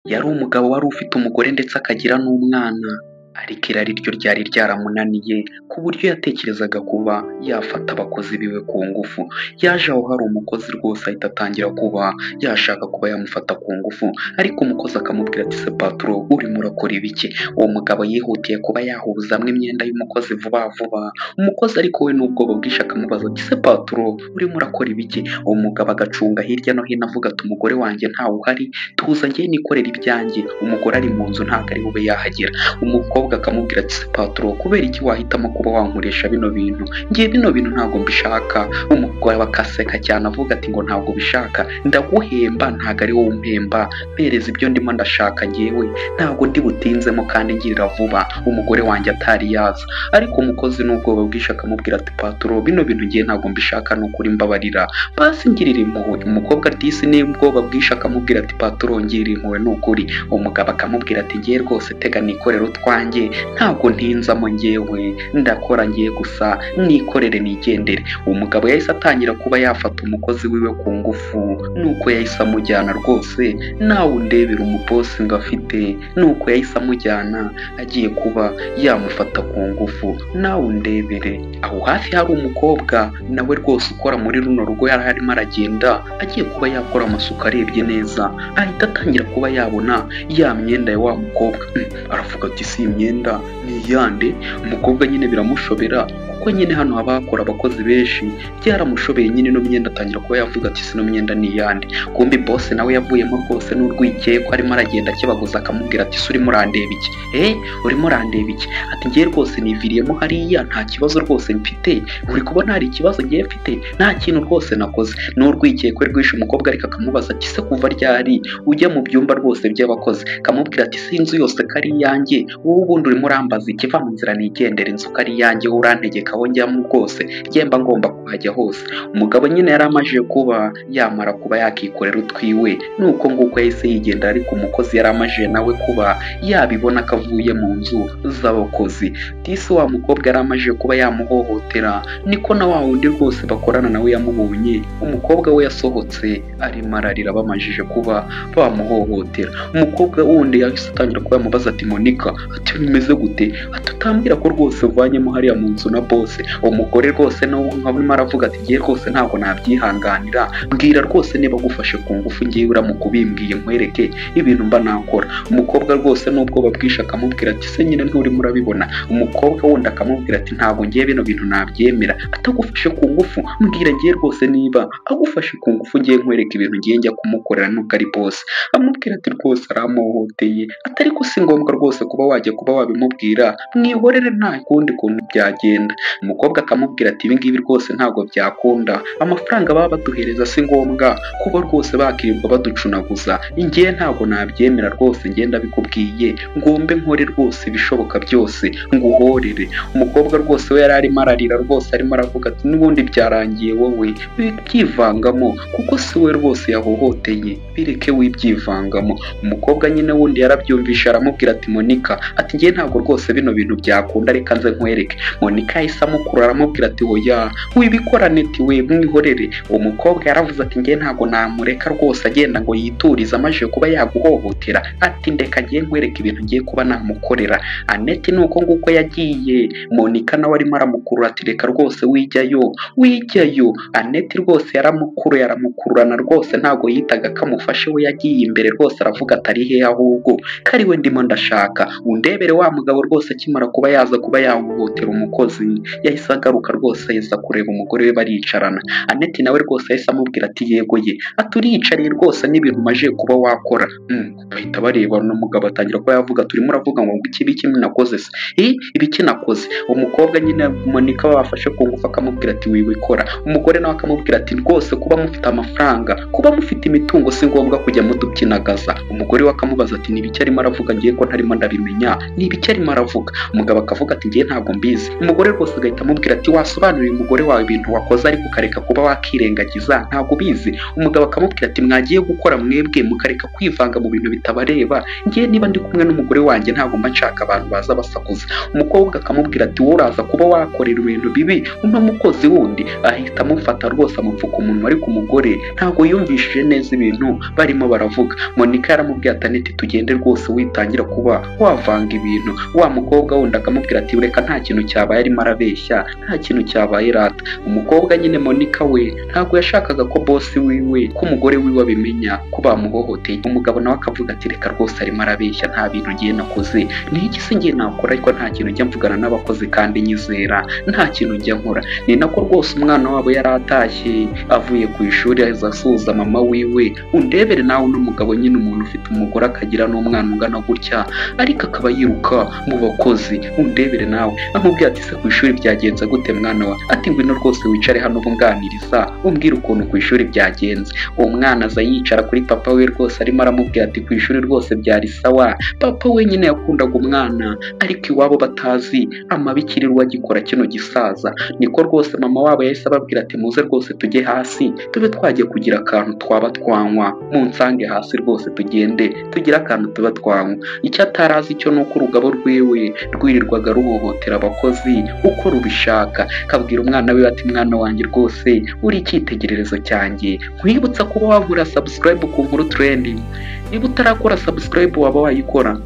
Yari umugabo wari ufite umugore ndetse akagira n'umwana, ariko irari ryo ryari ryaramunaniye ku buryo yatekerezaga kuba yafata abakozi biwe ku ngufu. Yaje aho hari umukozi rwose ahita atangira kuba yashaka kuba yamufata ku ngufu, ariko umukozi akamubwira ati se paturo urimo urakora ibiki? Uwo mugabo yihutiye kuba yahuzamwo imyenda y'umukozi vuba vuba, umukozi ariko we n'ubwoba bwinshi akamubaza ati se paturo urimo urakora ibiki? Uwo mugabo agacunga hirya no hino avuga ati umugore wanjye ntawe uhari, tuza njye nikorera ibyanjye, umugore ari mu nzu ntabwo ari bube yahagera. Umukobwa akamubwira ati se paturo kubera iki wahitamo kuba wankoresha bino bintu? Ngiye bino bintu ntabwo mbishaka. Umugore akaseka cyane avuga ati ngo ntabwo bishaka, ndaguhemba ntabwo ari wowe umpemba, mpereza ibyo ndimo ndashaka njyewe, ntabwo ndi butinzemo kandi ngirira vuba umugore wanjye atari yaza. Ariko umukozi n'ubwoba bwinshi akamubwira ati paturo bino bintu ngiye ntabwo mbishaka, ni ukuri mbabarira basi ngirira impuhwe. Umukobwa disi n'ubwoba bwinshi akamubwira ati paturo ngirira impuhwe ni ukuri. Umugabo akamubwira ati ngiye rwose tega nikorera utwanjye, ntabwo ntinzamo njyewe, ndakora ngiye gusa nikorere nigendere. Umugabo yahise atangira kuba yafata umukozi wiwe ku ngufu, nuko yahise amujyana rwose nawe undebera umubosi ngo afite, nuko yahise amujyana agiye kuba yamufata ku ngufu nawe undebere. Aho hafi hari umukobwa nawe rwose ukora muri runo rugo, yari arimo aragenda agiye kuba yakora amasuku, arebye neza ahita atangira kuba yabona ya myenda ya wa mukobwa. Aravuga ati si imyenda ni iyande. Umukobwa nyine biramushobera kuko nyine hano haba hakora abakozi benshi, byaramushobeye nyine ino myenda atangira kuba yavuga ati sino myenda ni iyande. Kumbi boss nawe yavuyemo rwose n'urwikeye ko arimo aragenda akibaguza, akamubwira ati urimo urandeba iki? Urimo urandeba iki? Ati ngiye rwose niviriyemo hariya, nta kibazo rwose mfite, uri kubona hari ikibazo ngiye mfite? Nta kintu rwose nakoze. N'urwikeye kwe rwishe umukobwa, ariko akamubaza ati se kuva ryari ujya mu byumba rwose by'abakozi? Akamubwira ati si inzu yose ko ari iyanjye, wowe ubundi urimo urambaza iki? Va mu nzira nigendera, inzu ko ari iyanjye wowe urantegeka aho njyamo rwose, njye mba ngomba kuhajya hose. Umugabo nyine yari amajije kuba yamara kuba yakikorera utwiwe, nuko nguko yahise yigendera, ariko umukozi yari amajije nawe kuba yabibona ko avuye mu nzu z'abakozi. Disi wa mukobwa yari amajije kuba yamuhohotera, niko na wa wundi rwose bakorana nawe yamubonye, umukobwa we yasohotse arimo ararira bamajije kuba bamuhohotera. Umukobwa wundi yahise atangira kuba yamubaza ati Monica, ati bimeze gute? Ati utambwira ko rwose uvanyemo hariya mu nzu na boss? Umugore rwose nawe arimo aravuga ati ngiye rwose ntabwo nabyihanganira, mbwira rwose niba gufashe ku ngufu ngiye uramuka ubimbwiye nkwereke ibintu mba nakora. Umukobwa rwose n'ubwoba bwinshi akamubwira ati se nyine nturimo urabibona? Umukobwa wundi akamubwira ati ntabwo ngiye bino bintu nabyemera, atagufashe ku ngufu mbwira ngiye rwose niba agufashe ku ngufu ngiye nkwereke ibintu ngiye njya kumukorera nubwo ari boss. Amubwira ati rwose aramuhoteye, atari ko si ngombwa rwose kuba wajya kuba wabimubwira, mwihorere nta kundi kuntu byagenda. Umukobwa akamubwira ati ibi ngibi rwose ntabwo byakunda, amafaranga baba baduhereza si ngombwa kuba rwose bakirirwa baducunaguza, ngiye ntabwo nabyemera rwose, ngenda bikubwiye ngombe nkore rwose ibishoboka byose nguhorere. Umukobwa rwose we yari arimo ararira rwose, arimo aravuga ati n'ubundi byarangiye, wowe wibyivangamo kuko si we rwose yahohoteye, bireke wibyivangamo. Umukobwa nyine wundi yarabyumvisha aramubwira ati Monica, ati ngiye ntabwo rwose bino bintu byakunda, reka nze nkwereke. Monica yahise amukura aramubwira ati oya wibikora neti we mwihorere. Uwo mukobwa yaravuze ati ngiye ntabwo namureka rwose agenda ngo yiturize amajije kuba yaguhohotera, ati ndeka ngiye nkwereke ibintu ngiye kuba namukorera. Aneti nuko nguko yagiye, Monica nawe arimo aramukurura ati reka rwose wijyayo wijyayo. Aneti rwose yaramukururana rwose, ntabwo yitaga kamufashe, we yagiye imbere rwose aravuga atari he ahubwo kari we ndimo ndashaka, undebere. Wa mugabo rwose akimara kuba yaza kuba yahohotera umukozi, yahise agaruka rwose yeza kureba umugore we baricarana. Aneti nawe rwose yahise amubwira ati yego ye, ati uriyicariye rwose n'ibintu umaze kuba wakora. Bahita bareba n'umugabo atangira kuba yavuga turimo uravuga ngo iki nakoze se? Ibiki nakoze? Umukobwa nyine Monica bafashe ku ngufu akamubwira ati wibikora. Umugore nawe akamubwira ati rwose kuba mufite amafaranga, kuba mufite imitungo si ngombwa kujya mudukinagaza. Umugore we akamubaza ati nibiki arimo aravuga ngiye ko ntarimo ndabimenya, nibiki arimo aravuga? Umugabo akavuga ati ngiye ntabwo mbizi. Umugore rwose agahita amubwira ati wasobanurira umugore wawe ibintu wakoze ariko ukareka kuba wakirengagiza ntabwo ubizi. Umugabo akamubwira ati mwagiye gukora mwebwe mukareka kwivanga mu bintu bitabareba, ngiye niba ndi kumwe n'umugore wanjye ntabwo mba nshaka abantu baza basakuza. Umukobwa akamubwira ati wowe uraza kuba wakorera ibintu bibi uno mukozi wundi, ahita amufata rwose amupfuka umunwa, ariko umugore ntabwo yumvishije neza ibintu barimo baravuga. Monica yaramubwiye ati Aneti tugende rwose witangira kuba wavanga ibintu. Wa mukobwa wundi akamubwira ati reka nta kintu cyabaye, arimo arabeshya, nta kintu cyabaye rata. Umukobwa nyine Monica we ntabwo yashakaga ko bosi wiwe ko umugore wiwe abimenya ko bamuhohoteye. Umugabo nawe akavuga ati reka rwose arimo arabeshya, nta bintu ngiye nakoze, ni iki se ngiye nakora, ariko nta kintu njya mvugana n'abakozi kandi nyizera, nta kintu njya nkora. Ni nako rwose umwana wabo yari atashye avuye ku ishuri aheza asuhuza mama wiwe. Undebere nawe uno mugabo nyine umuntu ufite umugore akagira n'umwana ungana gutya ariko akaba yiruka mu bakozi. Undebere nawe amubwira ati se ku ishuri byagenze gute mwana wa? Ati ngwino rwose wicare hano ubunganiriza umbwira ukuntu ku ishuri byagenze. Uwo mwana aza yicara kuri papa we rwose arimo aramubwira ati ku ishuri rwose byari sawa. Papa we nyine yakundaga umwana ariko iwabo batazi amabi kirirwa agikora kino gisaza. Niko rwose mama wabo yahise ababwira ati muze rwose tujye hasi tube twagiye kugira akantu twaba twanywa, munsange hasi rwose tugende tugira akantu tuba twanywa. Icyo atarazi cyo nuko urugabo rwiwe rwirirwaga ruhohotera abakozi uko rubishaka. Kabwira umwana we ati mwana wanjye rwose uri icyitegererezo cyanjye, nkwibutsa kuba wagura subscribe ku Nkuru Trending. Niba utarakora subscribe waba wayikora,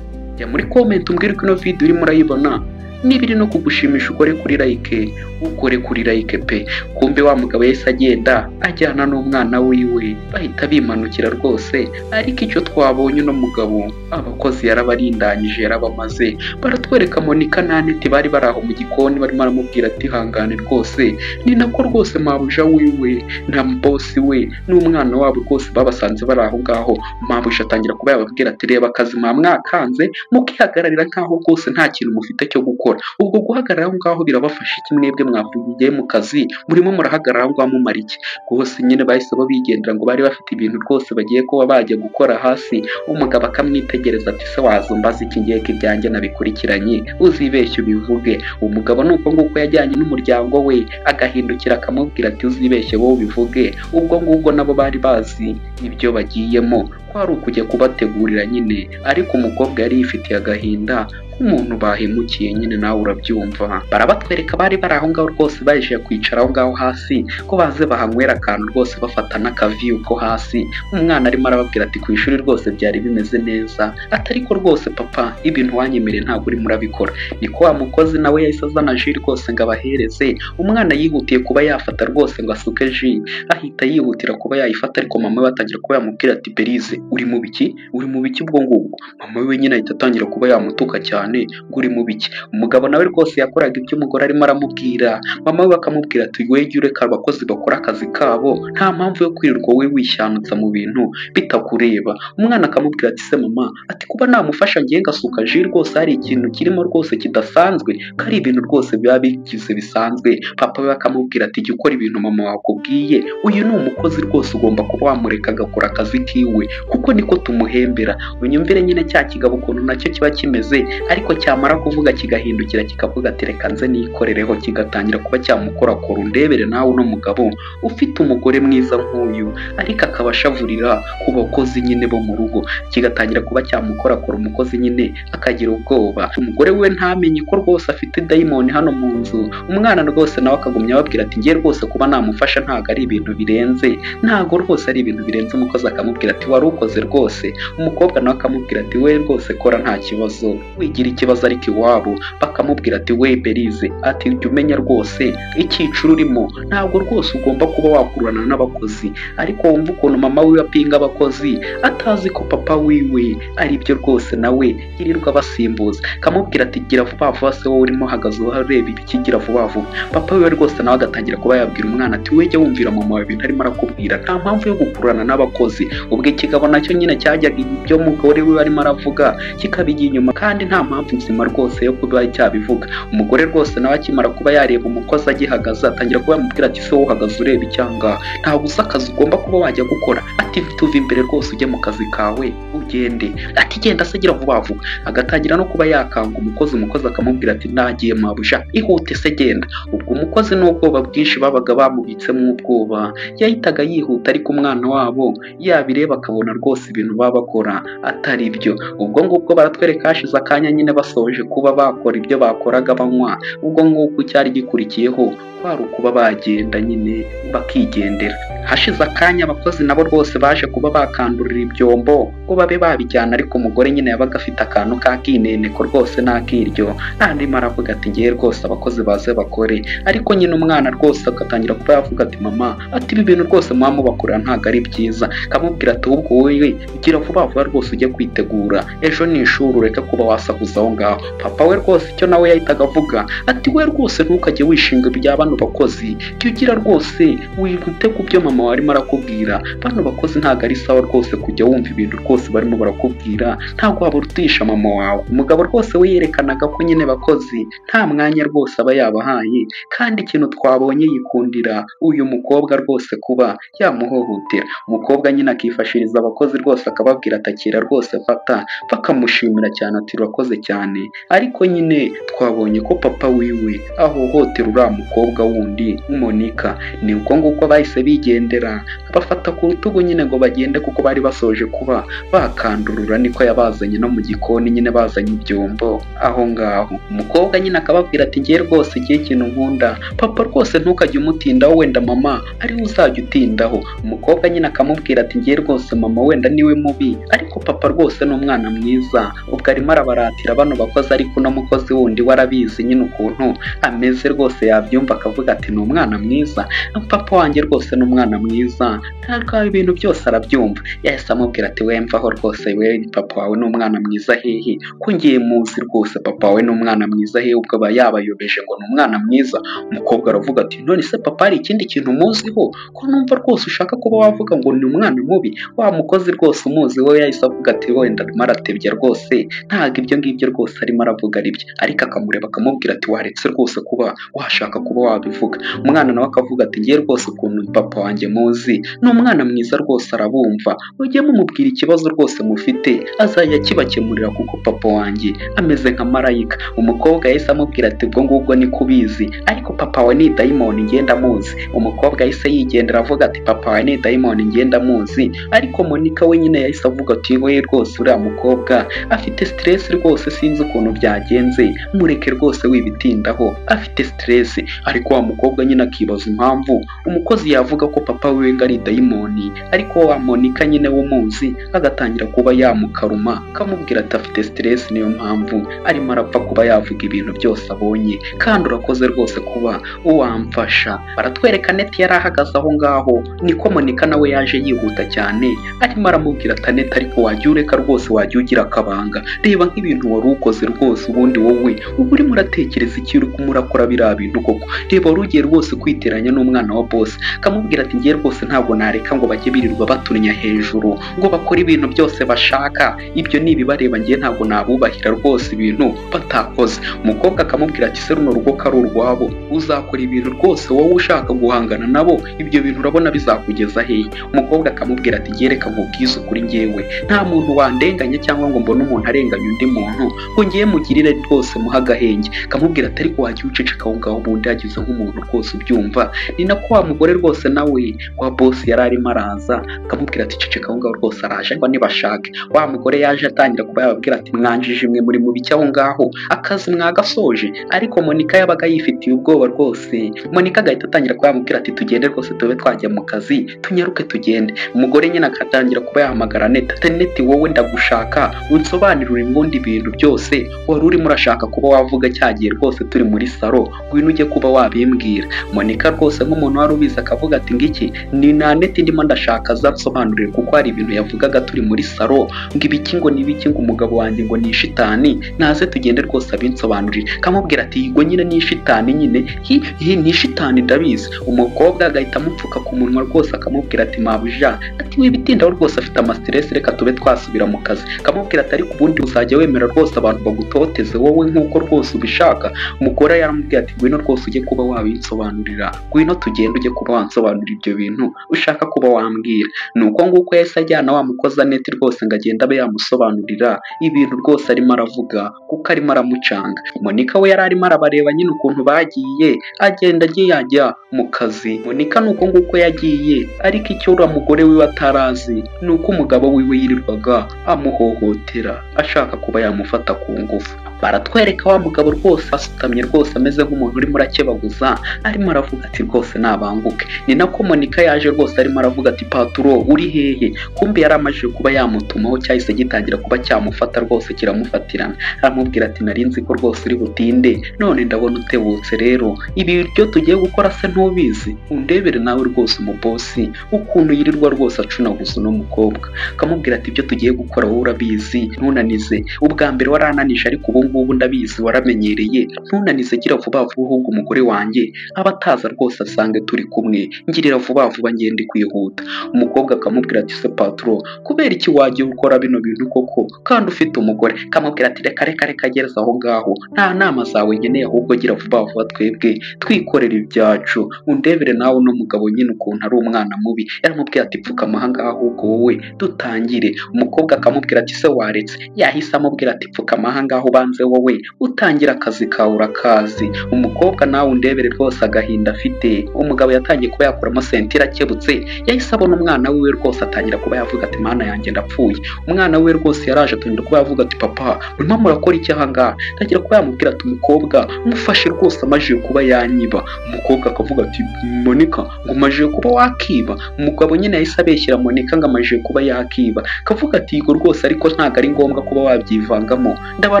jya muri comment umbwire ko ino video urimo urayibona, niba iri no kugushimisha ukore kuri like, ukore kuri like pe. Kumbe wa mugabo yahise agenda ajyana n'umwana wiwe bahita bimanukira rwose. Ariko icyo twabonye uno mugabo abakozi yarabarindanyije, yarabamaze. Baratwereka Monica na Aneti bari bari aho mu gikoni barimo aramubwira ati hangane rwose. Ni nako rwose mabuja wiwe na bosi we n'umwana wabo rwose babasanze bari aho ngaho. Mabuja atangira kuba yababwira ati reba akazi mwakanze mukihagararira nkaho rwose nta kintu mufite cyo gukora. Ubwo guhagarara aho ngaho birabafasha iki mwebwe mwavugiye mu kazi murimo murahagarara aho ngaho mumara iki? Rwose nyine bahise bigendera ngo bari bafite ibintu rwose bagiye kuba bajya gukora hasi. Umugabo akamwitegereza ati se wazumbaza iki ngiye ko ibyanjye nabikurikiranye uzibeshye ubivuge. Umugabo nuko nguko yajyanye n'umuryango we agahindukira akamubwira ati uzibeshye wowe ubivuge. Ubwo ngubwo nabo bari bazi ibyo bagiyemo ko ari ukujya kubategurira nyine, ariko umukobwa yari yifitiye agahinda umuntu bahemukiye nyine nawe urabyumva. Barabatwereka bari bari aho ngaho rwose baje kwicara aho ngaho hasi ko baze bahanywera akantu rwose bafata n'akaviyu ko hasi. Umwana arimo arababwira ati ku ishuri rwose byari bimeze neza, atariko rwose papa ibintu wanyemereye ntabwo urimo urabikora. Niko wa mukozi nawe yahise azana ji rwose ngo abahereze. Umwana yihutiye kuba yafata rwose ngo asuke ji, ahita yihutira kuba yayifata, ariko mama we atangira kuba yamubwira ati Berize uri mu biki, uri mu biki ubwo ngubwo. Mama we nyine ahita atangira kuba yamutuka cyane ngo uri mu biki. Umugabo nawe rwose yakoraga ibyo umugore arimo aramubwira. Mama we akamubwira ati we jya ureka abakozi bakora akazi kabo, nta mpamvu yo kwirirwa we wishanutsa mu bintu bitakureba. Umwana akamubwira ati se mama, ati kuba namufasha ngiye ngasuka ji rwose hari ikintu kirimo rwose kidasanzwe, ko ari ibintu rwose biba bigize bisanzwe. Papa we akamubwira ati jya ukora ibintu mama wakubwiye, uyu ni umukozi rwose ugomba kuba wamureka agakora akazi kiwe kuko niko tumuhembera. Unyumvire nyine cya kigabo ukuntu nacyo kiba kimeze, ariko cyamara kuvuga kigahindukira kikavuga ati reka nze nikorereho, kigatangira kuba cyamukorakora. Undebere nawe uno mugabo ufite umugore mwiza nk'uyu ariko akaba ashavurira ku bakozi nyine bo mu rugo, kigatangira kuba cyamukorakora. Umukozi nyine akagira ubwoba, umugore we ntamenye ko rwose afite dayimoni hano mu nzu. Umwana rwose nawe akagumya ababwira ati ngiye rwose kuba namufasha ntabwo ari ibintu birenze, ntabwo rwose ari ibintu birenze. Umukozi akamubwira ati wari ukoze rwose. Umukobwa nawe akamubwira ati we rwose kora nta kibazo, wigira ikibazo. Ariko iwabo bakamubwira ati we Berize, ati jya umenya rwose icyiciro urimo, ntabwo rwose ugomba kuba wakururana n'abakozi. Ariko wumva ukuntu mama we apinga abakozi atazi ko papa wiwe ari byo rwose nawe yirirwa basimbuza. Kamubwira ati gira vuba vuba se wowe urimo uhagaze ureba ibiki, gira vuba vuba. Papa we rwose nawe agatangira kuba yabwira umwana ati we jya wumvira mama wawe ibintu arimo arakubwira, nta mpamvu yo gukururana n'abakozi. Ubwo ikigabo nacyo nyine cyajyaga ibyo umugore we arimo aravuga kikabijya inyuma, kandi nta mpamvu nzima rwose yo kuba cyabivuga. Umugore rwose nawe akimara kuba yareba umukozi agihagaze atangira kuba yamubwira ati se wowe uhagaze ureba icyanga, ntabwo uzi akazi ugomba kuba wajya gukora. Ati tuva imbere rwose ujye mu kazi kawe ugende, ati genda se gira vuba vuba, agatangira no kuba yakanga umukozi akamubwira ati nagiye mabuja ihute se genda. Ubwo umukozi n'ubwoba bwinshi babaga bamubitsemo ubwoba yahitaga yihuta, ariko umwana wabo yabireba akabona rwose ibintu baba bakora atari byo. Ubwo ngubwo baratwereka hashize akanya nyine basoje kuba bakora ibyo bakoraga banywa, ubwo ngubwo cyari gikurikiyeho kwari ukuba bagenda nyine bakigendera. Hashize akanya abakozi nabo rwose baje kuba bakandurira ibyombo ngo babe babijyana, ariko umugore nyine yabaga afite akantu k'akineneko rwose n'akiryo, arimo aravuga ati ngiye rwose abakozi baze bakore. Ariko nyine umwana rwose agatangira kuba yavuga ati mama, ati ibi bintu rwose muba mubakorera ntabwo ari byiza. Akamubwira ati ahubwo wowe gira vuba vuba rwose ujye kwitegura, ejo ni ishuri ureke kuba wasakuza aho ngaho. Papa we rwose icyo nawe yahitaga avuga ati we rwose ntukajye wishinga ibya bano bakozi, jya ugira rwose wihute ku byo mama warimo arakubwira. Bano bakozi ntabwo ari sawa rwose kujya wumva ibintu rwose barimo barakubwira, ntabwo waburutisha mama wawe. Umugabo rwose we yerekanaga ko nyine bakozi nta mwanya rwose aba yabahaye, kandi ikintu twabonye yikundira uyu mukobwa rwose kuba yamuhohotera. Umukobwa nyine akifashiriza abakozi rwose akababwira atakira rwose fata, bakamushimira cyane ati urakoze cyane. Ariko nyine twabonye ko papa wiwe ahohotera uriya mukobwa wundi Monica. Ni uko nguko bahise bigendera bafata ku rutugu nyine ngo bagende, kuko bari basoje kuba bakandurura, niko yabazanye no mu gikoni nyine bazanye ibyombo aho ngaho. Umukobwa nyine akababwira ati ngiye rwose igihe ikintu nkunda papa rwose ntukajye umutindaho, wenda mama ariwe uzajya utindaho. Umukobwa nyine akamubwira ati ngiye rwose mama wenda niwe mubi, ariko papa rwose ni umwana mwiza. Ubwo arimo arabaratira bano bakozi, ariko uno mukozi wundi warabizi nyine ukuntu ameze rwose yabyumva akavuga ati ni umwana mwiza, papa wanjye rwose ni umwana mwiza, ntabwo ibintu byose arabyumva. Yahise amubwira ati wemvaho rwose, we papa wawe ni umwana mwiza hehe, ko ngiye muzi rwose papa wawe ni umwana mwiza hehe, ubwo aba yabayobeje ngo ni umwana mwiza. Umukobwa aravuga ati none se papa hari ikindi kintu umuziho, ko numva rwose ushaka kuba wavuga ngo ni umwana mubi. Wa mukozi rwose umuzi we yahise avuga ati wenda arimo aratebya rwose, ntabwo ibyo ngibyo rwose arimo aravuga ari byo. Ariko akamureba akamubwira ati waretse rwose kuba washaka kuba wabivuga. Umwana nawe akavuga ati ngiye rwose ukuntu papa wanjye muzi ni umwana mwiza rwose arabumva, ujye mumubwira ikibazo rwose mufite azajya kibakemurira, kuko papa wanjye ameze nka marayika. Umukobwa yahise amubwira ati ubwo ngubwo ni kubizi, ariko papa wawe ni dayimoni ngenda muzi. Umukobwa yahise yigendera avuga ati papa wawe ni dayimoni ngenda muzi. Ariko Monica we nyine yahise avuga ati we rwose uriya mukobwa afite stress rwose, sinzi ukuntu byagenze, mureke rwose wibitindaho, afite stress. Ariko wa mukobwa nyine akibaza impamvu umukozi yavuga ko papa we ngo ari dayimoni, ariko wa Monica nyine w'umuzi agatangira kuba yamukaruma akamubwira ati afite stress, niyo mpamvu arimo arapfa kuba yavuga ibintu byose abonye, kandi urakoze rwose kuba uwamfasha. Baratwereka Neti yari ahagaze aho ngaho, niko Monica nawe yaje yihuta cyane, arimo aramubwira ati Neti ariko wajya ureka rwose, wajya ugira akabanga, reba nk'ibintu wari ukoze rwose, ubundi wowe uba urimo uratekereza iki uri kumurakora biriya bintu koko, reba wari ugiye rwose kwiteranya n'umwana wa boss. Akamubwira ati ngiye rwose ntabwo nareka ngo bajye birirwa batunya hejuru ngo bakore ibintu byose bashaka, ibyo nibibareba ngiye ntabwo nabubahira rwose ibintu batakoze. Umukobwa akamubwira ati se runo rugo ko ari urwabo, uzakora ibintu rwose wowe ushaka guhangana nabo, ibyo bintu urabona bizakugeza hehe? Umukobwa akamubwira ati ngiye reka nkubwize ukuri, ngewe nta muntu wandenganya cyangwa ngo mbone umuntu arenganya undi muntu ngo ngiye mugirire rwose muha agahenge. Akamubwira ati ariko wajya uceceka aho ngaho, ubundi yagize nk'umuntu rwose ubyumva. Ni nako wa mugore rwose nawe wa boss yari arimo araza, akamubwira ati ceceka aho ngaho rwose araje ngo nibashake. Wa mugore yaje atangira kuba yababwira ati mwanjije imwe muri mu biki aho ngaho, akazi mwagasoje. Ariko Monica yabaga yifitiye ubwoba rwose. Monica agahita atangira kuba yamubwira ati tugende rwose tube twajya mu kazi, tunyaruke tugende. Umugore nyine akatangira kuba yahamagara Neti ati Neti wowe ndagushaka, unsobanurire ubundi ibintu byose wari urimo urashaka kuba wavuga cyagiye rwose turi muri salo, ngwino ujye kuba wabimbwira. Monica rwose nk'umuntu wari ubizi akavuga ati ngiki ni na Neti ndimo ndashaka azasobanurire, kuko hari ibintu yavugaga turi muri salo ngo ibiki ngo nibiki ngo umugabo wanjye ngo ni shitani, naze tugende rwose abinsobanurire. Kamubwira ati yego nyine ni shitani shitani nyine ni shitani ndabizi. Umukobwa agahita amupfuka ku munwa rwose akamubwira ati mabuja ati wibitindaho rwose afite amastress, reka tube twasubira mu kazi. Akamubwira ati ariko ubundi uzajya wemera rwose abantu bagutoteze wowe nk'uko rwose ubishaka. Umugore yaramubwiye ati ngwino rwose ujye kuba wabinsobanurira, ngwino tugende ujye kuba wansobanurira ibyo bintu ushaka kuba wambwira. Nuko nguko yahise ajyana wa mukozi Aneti rwose ngo agende abe yamusobanurira ibintu rwose arimo aravuga kuko arimo aramucanga. Monika we yari arimo arabareba nyine ukuntu bagiye, agenda agiye yajya mu kazi. Monika nuko nguko yagiye, ariko icyo uriya mugore wiwe atarazi ni uko umugabo wiwe yirirwaga amuhohotera ashaka kuba yamufata ku ngufu. Baratwereka wa mugabo rwose asutamye rwose ameze nk'umuntu urimo urakebaguza, arimo aravuga ati rwose nabanguke. Ni nako Monika yaje rwose arimo aravuga ati paturo uri hehe? Kumbe yari amajije kuba yamutumaho, cyahise gitangira kuba cyamufata rwose kiramufatirana. Aramubwira ati nari nzi ko rwose uri butinde, none ndabona utebutse. Rero ibi byo tugiye gukora se ntubizi? Undebere nawe rwose umubosi ukuntu yirirwa rwose acunaguza uno mukobwa. Akamubwira ati ibyo tugiye gukora wowe urabizi, ntunanize. Ubwa mbere warananije ariko ubu ngubu ndabizi waramenyereye, ntunanize, gira vuba vuba ahubwo umugore wanjye aba ataza rwose asange turi kumwe, ngirira vuba vuba ngende kwihuta. Umukobwa akamubwira ati se patro kubera iki wagiye ukora bino bintu koko kandi ufite umugore? Akamubwira ati reka gereza aho ngaho, nta nama zawe nkeneye, ahubwo gira vuba vuba twebwe twikorera ibyacu. Undebere nawe uno mugabo nyine ukuntu ari umwana mubi. Yaramubwira ati pfukama aha ngaho ahubwo wowe dutangire. Umukobwa akamubwira ati se waretse? Yahise amubwira ati pfukama aha ngaho banze wowe utangira akazi kawe urakazi. Umukobwa nawe undebere rwose agahinda afite. Umugabo yatangiye kuba yakuramo sentire akebutse, yahise abona umwana wiwe rwose atangira kuba yavuga ati mana yanjye ndapfuye. Umwana we rwose yaraje atangira kuba yavuga ati papa murimo murakora iki aha ngaha? Atangira kuba yamubwira ati umukobwa mufashe rwose amajije kuba yanyiba. Umukobwa akavuga ati Monika ngo umajije kuba wakiba? Umugabo nyine yahise abeshyira Monika ngo amajije kuba yakiba. Akavuga ati yego rwose ariko ntabwo ari ngombwa kuba wabyivangamo, ndaba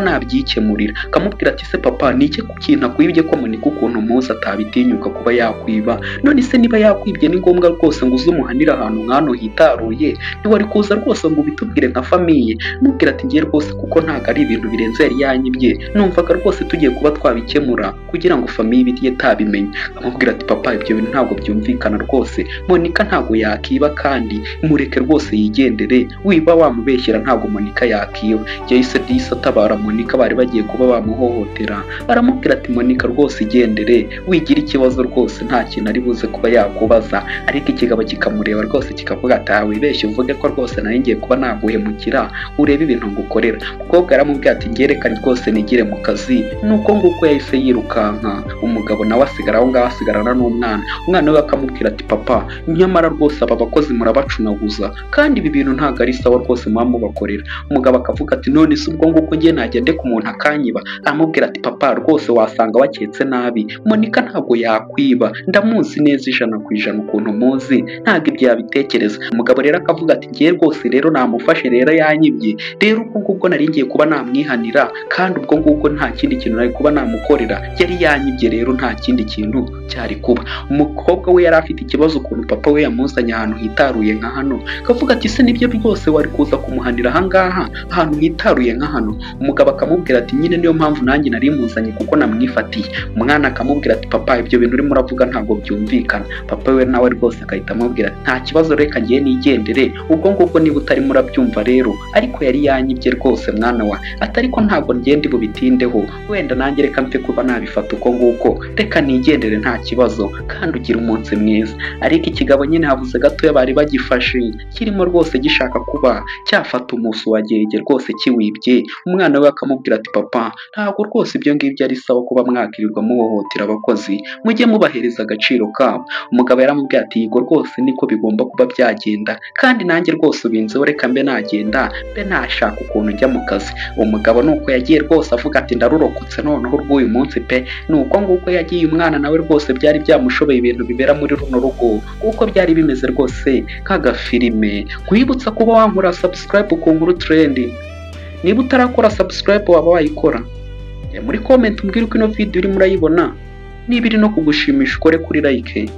nabyikemurira. Akamubwira ati se papa ni iki kintu akwibye ko Monika ukuntu muzi atabitinyuka kuba yakwiba? None se niba yakwibye ni ngombwa rwose ngo uze umuhanire ahantu nk'hano hitaruye? Ntiwari kuza rwose ngo ubitubwire nka famiye? Mubwira ati ngiye rwose kuko ntabwo ari ibintu birenze yari yanyibye, numvaga rwose tugiye kuba twabikemura kugira ngo famiye ibitiye tabimenye. Amubwira ati papa ibyo bintu ntabwo byumvikana rwose, Monika ntabwo yakiba kandi mureke rwose yigendere, wiba wamubeshyera ntabwo Monika yakiba. Yahise atabara Monika, bari bagiye kuba bamuhohotera. Aramubwira ati Monika rwose igendere, wigira ikibazo rwose nta kintu ari buze kuba yakubaza. Ariko ikigabo kikamureba rwose kikavuga ati wibeshye uvuge ko rwose nari ngiye kuba naguhemukira, urebe ibintu ngukorera. Umukobwa aramubwira ati ngerekane rwose nigire mu kazi. Nuko nguko yahise yirukanka. Umugabo nawe asigara aho ngaho asigarana n'umwana. Umwana we akamubwira ati papa nyamara rwose aba bakozi murabacunaguza kandi ibi bintu ntabwo ari sawa rwose muba mubakorera. Umugabo akavuga ati none se ubwo nguko ngiye najya ndeka umuntu akanyiba? Aramubwira ati papa rwose wasanga waketse nabi, Monika ntabwo yakwiba, ndamuzi neza ijana ku ijana ukuntu muzi, ntabwo ibyo yabitekereza. Umugabo rero akavuga ati ngiye rwose rero namufashe rero yanyibye, rero ubwo ngubwo nari ngiye kuba namwihanira kandi ubwo ngubwo nta kindi kintu nari kuba namukorera, yari yanyibye rero nta kindi kintu cyari kuba. Umukobwa we yari afite ikibazo ukuntu papa we yamuzanye ahantu hitaruye nka hano. Akavuga ati se nibyo rwose wari kuza kumuhanira aha ngaha ahantu hitaruye nka hano? Umugabo akamubwira ati nyine niyo mpamvu nanjye nari muzanye kuko namwifatiye. Umwana akamubwira ati papa ibyo bintu urimo uravuga ntabwo byumvikana. Papa we nawe rwose agahita amubwira ati nta kibazo reka ngiye nigendere, ubwo ngubwo niba utarimo urabyumva rero, ariko yari yanyibye rwose mwana wa atariko ntabwo ngende bubitindeho, wenda nanjye reka mfe kuba nabifata uko nguko, reka nigendere nta kibazo kandi ugira umunsi mwiza. Ariko ikigabo nyine habuze gatoya bari bagifashe kirimo rwose gishaka kuba cyafata umusu wa gege rwose kiwibye. Umwana we akamubwira ati papa ntabwo rwose ibyo ngibyo ari sawa kuba mwakirirwa muhohotera abakozi, mujye mubahereza agaciro kabo. Umugabo yaramubwiye ati yego rwose niko bigomba kuba byagenda kandi nanjye rwose ubinzeho, reka mbe nagenda mbe nashaka ukuntu njya mu kazi. Umugabo nuko yagiye rwose avuga ati ndarurokotse noneho rw'uyu munsi pe. Nuko nguko yagiye. Umwana nawe rwose byari byamushobeye ibintu bibera muri runo rugo kuko byari bimeze rwose nk'agafilime. Nkwibutsa kuba wankora subscribe ku Nkuru Trend. Niba utarakora subscribe waba wayikora. Muri comment umbwire uko ino video uri murayibona, niba iri no kugushimisha ukore kuri like.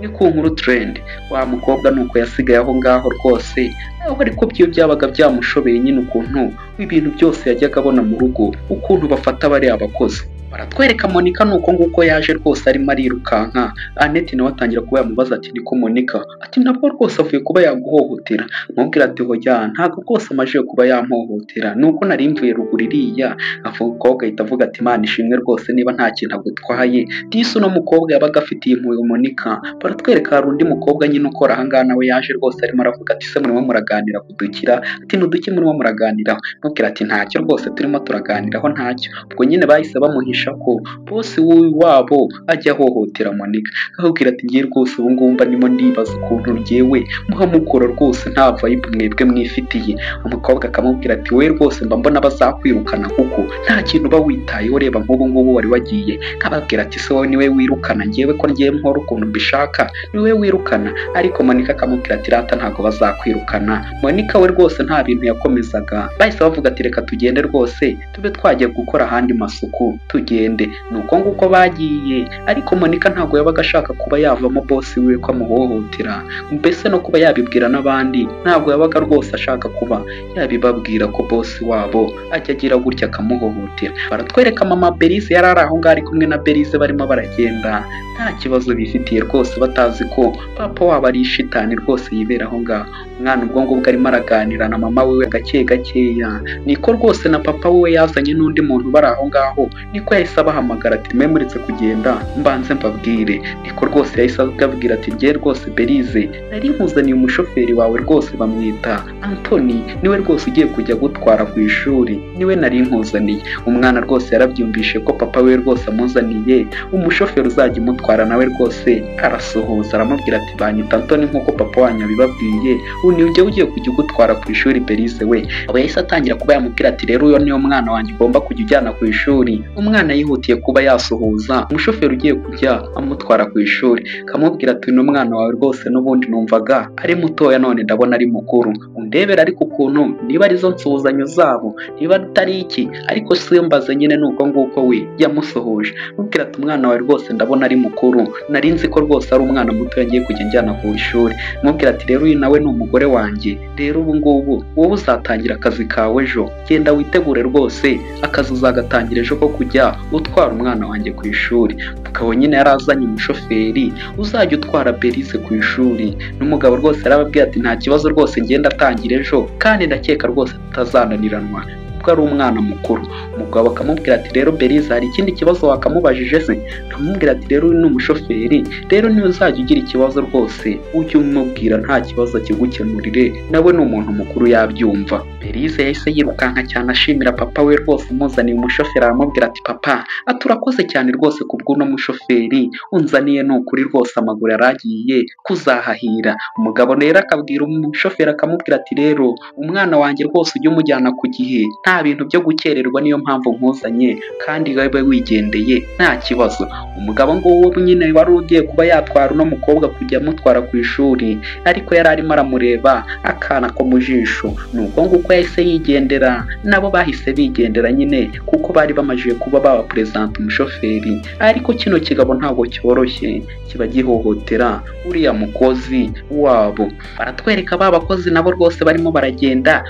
Ni ku Nkuru Trend. Wa mukobwa nuko yasigaye aho ngaho rwose, ariko byo byabaga byamushobeye nyine ukuntu ibintu byose yajyaga abona mu rugo ukuntu bafata bari abakozi. baratwereka Monica nuko nguko yaje rwose arimo arirukanka. Annette nawe atangira kuba yamubaza ati niko Monica, ati ntabwo rwose avuye kuba yaguhohotera. Amubwira ati hoya ntabwo rwose amaze kuba yampohotera, nuko nari mvuye ruguru iriya. Umukobwa ahita avuga ati Imana ishimwe rwose niba nta kintu agutwaye. Disi uno mukobwa yabaga afitiye impuhwe Monica. Baratwereka hari undi mukobwa nyine ukora ahangaha nawe yaje rwose arimo aravuga ati se murimo muraganira kudukira, ati nuduki murimo muraganiraho. Amubwira ati ntacyo rwose turimo turaganiraho ntacyo. Ubwo nyine bahise bamuhisha ko bosi wabo ajya ahohotera Monica. Akabwira ati ngiye rwose ubu ngubu mba ndimo ndibaza ukuntu njyewe muhamukora rwose nta vibe mwebwe mwifitiye. Umukobwa akamubwira ati we rwose mba mbona bazakwirukana kuko nta kintu uba witayeho, reba nk'ubu ngubu wari wagiye. Akababwira ati se wowe niwe wirukana njyewe ko ngiye nkora ukuntu mbishaka niwe wirukana. Ariko Monica akamubwira ati rata ntabwo bazakwirukana. Monica we rwose nta bintu yakomezaga, bahise bavuga ati reka tugende rwose tube twagiye gukora ahandi masuku tugende. Nuko nguko bagiye, ariko Monica ntabwo yabaga ashaka kuba yavamo bosi we ko amuhohotera, mbese no kuba yabibwira n'abandi ntabwo yabaga rwose ashaka kuba yabibabwira ko bosi wabo ajya agira gutya akamuhohotera. Baratwereka mama Belize yari ari aho ngaho ari kumwe na Belize barimo baragenda nta kibazo bifitiye rwose, batazi ko papa wabo ari shitani rwose yibera aho ngaho. Umwana ubwo ngubwo arimo araganira na mama we gake gakeya, niko rwose na papa we yazanye n'undi muntu bari aho ngaho, niko yahise abahamagara ati mwemuritse kugenda mbanze mbabwire. Niko rwose yahise ababwira ati ngiye rwose Belize nari nkuzaniye umushoferi wawe rwose bamwita Anthony, niwe rwose ugiye kujya gutwara ku ishuri, niwe nari nkuzaniye. Umwana rwose yarabyumvishe ko papa we rwose amuzaniye umushoferi uzajya umutwara, nawe rwose arasuhuza aramubwira ati banyita Anthony nk'uko papa wanyu abibabwiye, ubu ujye ugiye kujya ugutwara ku ishuri Belize we. Aba yahise atangira kuba yamubwira ati rero uyo niyo mwana wanjye ugomba kujya ujyana ku ishuri. Umwana yihutiye kuba yasuhuza umushoferi ugiye kujya amutwara ku ishuri, akamubwira ati uno mwana wawe rwose n'ubundi numvaga ari mutoya none ndabona ari mukuru, undebera ariko ukuntu niba arizo nsuhuzanyo zabo niba atari iki, ariko simbaze nyine nuko nguko we yamusuhuje. Amubwira ati umwana wawe rwose ndabona ari mukuru, nari nzi ko rwose ari umwana muto yagiye kujya njyana ku ishuri. Amubwira ati rero uyu nawe ni umugore wanjye, rero ubu ngubu wowe uzatangira akazi kawe ejo, genda witegure rwose akazi uzagatangira ejo ko kujya utwara umwana wanjye ku ishuri. Ukaba nyine yari azanye umushoferi uzajya utwara Belize ku ishuri. N'umugabo rwose yarababwiye ati nta kibazo rwose ngenda atangira ejo kandi ndakeka rwose tutazananiranwa kuko ari umwana mukuru. Umugabo akamubwira ati rero Belize hari ikindi kibazo wakamubajije se? Akamubwira ati rero uyu ni umushoferi, rero niyo uzajya ugira ikibazo rwose ujye umubwira nta kibazo kigukemurire, nawe ni umuntu mukuru yabyumva. Belize yahise yirukanka cyane ashimira papa we rwose umuzaniye umushoferi, aramubwira ati papa aturakoze cyane rwose kubw'uno mushoferi unzaniye, ni ukuri rwose amaguru yaragiye kuzahahira. Umugabo rero akabwira umushoferi akamubwira ati rero umwana wanjye rwose ujye umujyana ku gihe, nta bintu byo gukererwa, niyo mpamvu nkuzanye kandi wabe wigendeye nta kibazo. Umugabo nguwo nyine wari ugiye kuba yatwara uno mukobwa kujya amutwara ku ishuri, ariko yari arimo aramureba akana ko mu jisho. Nuko nguko yahise yigendera, nabo bahise bigendera nyine kuko bari bamajije kuba babapresenta umushoferi. Ariko kino kigabo ntabwo cyoroshye, kiba gihohotera uriya mukozi wabo. Baratwereka ba bakozi nabo rwose barimo baragenda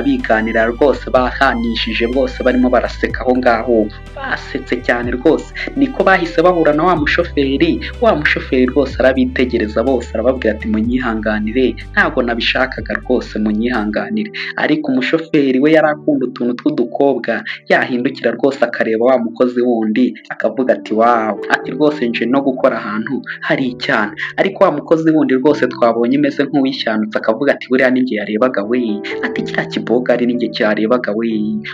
biganira rwose bahanishije, bose barimo baraseka aho ngaho basetse cyane rwose. Niko bahise bahura na wa mushoferi rwose arabitegereza, bose arababwira ati munyihanganire ntabwo nabishakaga rwose munyihanganire. Ariko umushoferi we yari akunda utuntu tw'udukobwa, yahindukira rwose akareba wa mukozi wundi akavuga ati wawu, ati rwose nje no gukora ahantu hari icyana. Ariko wa mukozi wundi rwose twabonye imeze nk'uwishanutse akavuga ati buriya ninjye yarebaga we, ati kiriya kiboga ari ninjye cyarebaga we.